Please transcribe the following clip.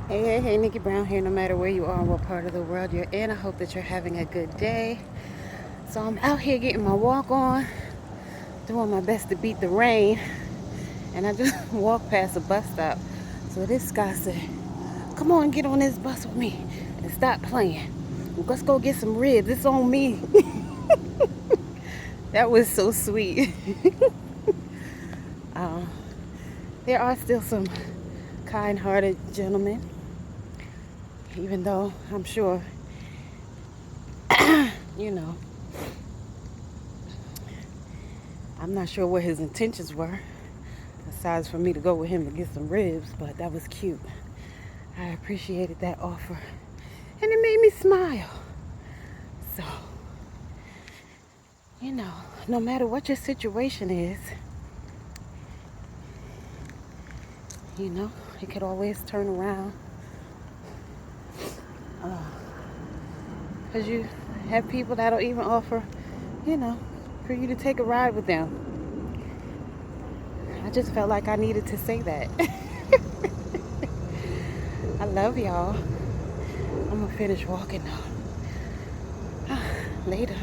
Hey, Nickie Brown here. No matter where you are and what part of the world you're in, I hope that you're having a good day. So I'm out here getting my walk on, doing my best to beat the rain, and I just walked past a bus stop. So this guy said, "Come on, get on this bus with me and stop playing. Let's go get some ribs. It's on me." That was so sweet. um, there are still some kind-hearted gentlemen, even though I'm sure, you know, I'm not sure what his intentions were, besides for me to go with him to get some ribs, but that was cute. I appreciated that offer, and it made me smile. So, no matter what your situation is, it could always turn around. Because you have people that'll even offer, for you to take a ride with them. I just felt like I needed to say that. I love y'all. I'm going to finish walking now. Later.